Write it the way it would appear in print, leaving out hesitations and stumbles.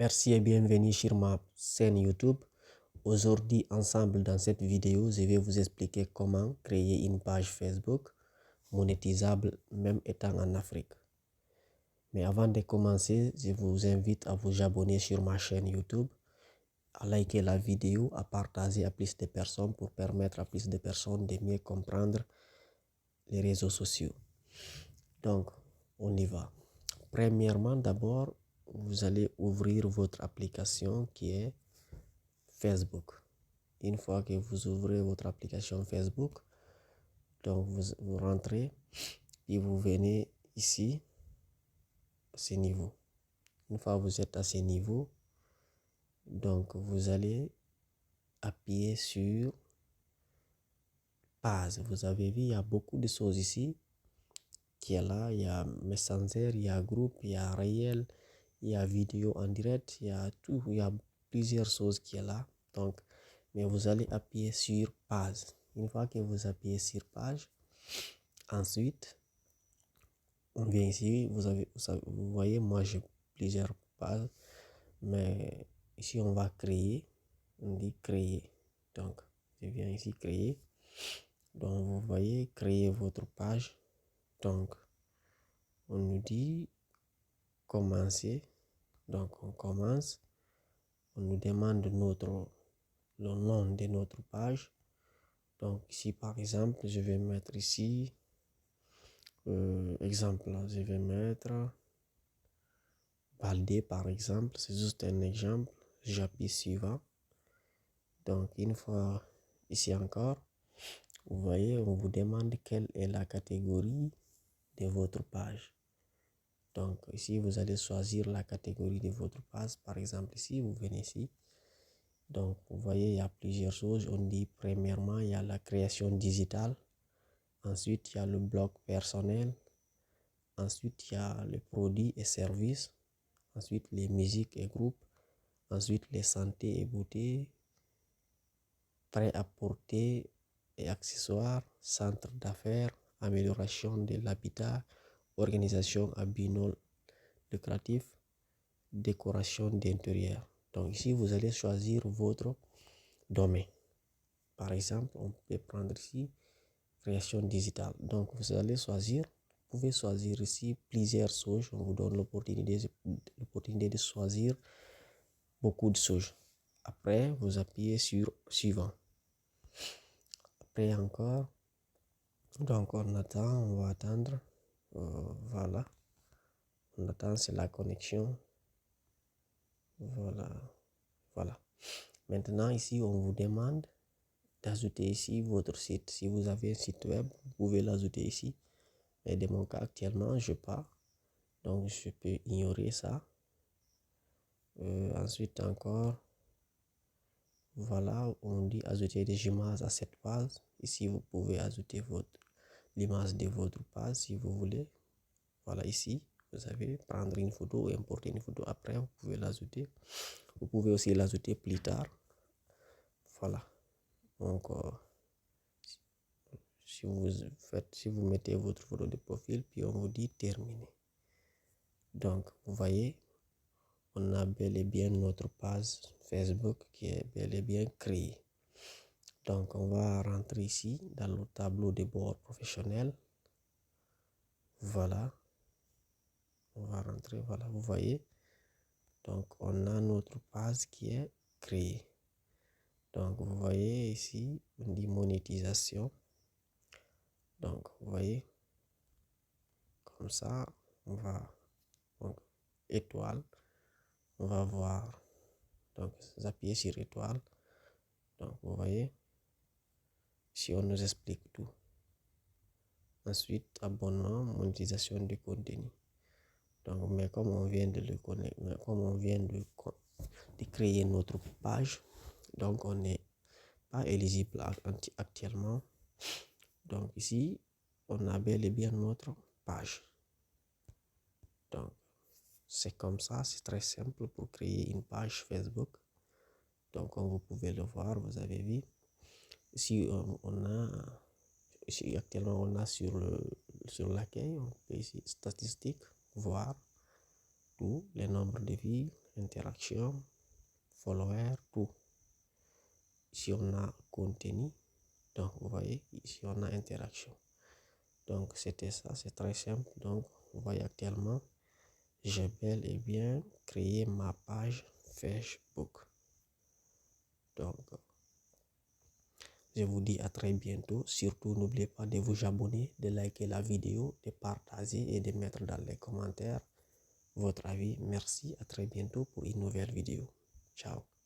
Merci et bienvenue sur ma chaîne YouTube. Aujourd'hui, ensemble dans cette vidéo, je vais vous expliquer comment créer une page Facebook monétisable même étant en Afrique. Mais avant de commencer, je vous invite à vous abonner sur ma chaîne YouTube, à liker la vidéo, à partager à plus de personnes pour permettre à plus de personnes de mieux comprendre les réseaux sociaux. Donc, on y va. Premièrement, d'abord, vous allez ouvrir votre application qui est Facebook. Une fois que vous ouvrez votre application Facebook, donc vous rentrez et vous venez ici à ce niveau. Une fois que vous êtes à ce niveau, donc vous allez appuyer sur page. Vous avez vu, il y a beaucoup de choses ici qui est là. Il y a Messenger, il y a groupe, il y a réel, il y a vidéo en direct, il y a tout, il y a plusieurs choses qui est là. Donc, mais vous allez appuyer sur page. Une fois que vous appuyez sur page, ensuite, on vient ici, vous voyez, moi j'ai plusieurs pages, mais ici on va créer, on dit créer. Donc, je viens ici créer. Donc, vous voyez, créer votre page. Donc, on nous dit commencer. Donc, on commence. On nous demande le nom de notre page. Donc, ici, par exemple, je vais mettre ici, exemple, je vais mettre Baldé, par exemple. C'est juste un exemple. J'appuie suivant. Donc, une fois ici encore, vous voyez, on vous demande quelle est la catégorie de votre page. Donc, ici, vous allez choisir la catégorie de votre page. Par exemple, ici, vous venez ici. Donc, vous voyez, il y a plusieurs choses. On dit, premièrement, il y a la création digitale. Ensuite, il y a le blog personnel. Ensuite, il y a les produits et services. Ensuite, les musiques et groupes. Ensuite, les santé et beauté. Prêt à porter et accessoires. Centre d'affaires. Amélioration de l'habitat. Organisation à but non lucratif. Décoration d'intérieur. Donc ici, vous allez choisir votre domaine. Par exemple, on peut prendre ici création digitale. Donc vous allez choisir, vous pouvez choisir ici plusieurs choses. On vous donne l'opportunité de choisir beaucoup de choses. Après, vous appuyez sur suivant. Après encore, donc on attend, on va attendre. Voilà. On attend, c'est la connexion. Voilà. Maintenant, ici, on vous demande d'ajouter ici votre site. Si vous avez un site web, vous pouvez l'ajouter ici. Mais de mon cas, actuellement, je n'ai pas. Donc, je peux ignorer ça. Ensuite, encore, voilà, on dit ajouter des images à cette page. Ici, vous pouvez ajouter l'image de votre page si vous voulez. Voilà, ici, vous avez prendre une photo ou importer une photo. Après, vous pouvez l'ajouter. Vous pouvez aussi l'ajouter plus tard. Voilà. Donc, si vous mettez votre photo de profil, puis on vous dit terminer. Donc, vous voyez, on a bel et bien notre page Facebook qui est bel et bien créée. Donc, on va rentrer ici dans le tableau de bord professionnel. Voilà. On va rentrer, voilà, vous voyez. Donc, on a notre page qui est créée. Donc, vous voyez ici, on dit monétisation. Donc, vous voyez, comme ça, on va, donc, étoile, on va voir. Donc, vous appuyez sur étoile. Donc, vous voyez, si on nous explique tout. Ensuite, abonnement, monétisation du contenu. Donc, mais comme on vient de le connaître, comme on vient de créer notre page, donc on n'est pas éligible actuellement. Donc ici, on a bel et bien notre page. Donc, c'est comme ça, c'est très simple pour créer une page Facebook. Donc, comme vous pouvez le voir, vous avez vu. Ici, ici actuellement, on a sur l'accueil, on peut ici, statistiques, voir tout, les nombres de vues, interaction, follower, tout. Ici, on a contenu. Donc, vous voyez, ici, on a interaction. Donc, c'était ça, c'est très simple. Donc, vous voyez actuellement, j'ai bel et bien créé ma page Facebook. Donc, je vous dis à très bientôt. Surtout, n'oubliez pas de vous abonner, de liker la vidéo, de partager et de mettre dans les commentaires votre avis. Merci, à très bientôt pour une nouvelle vidéo. Ciao.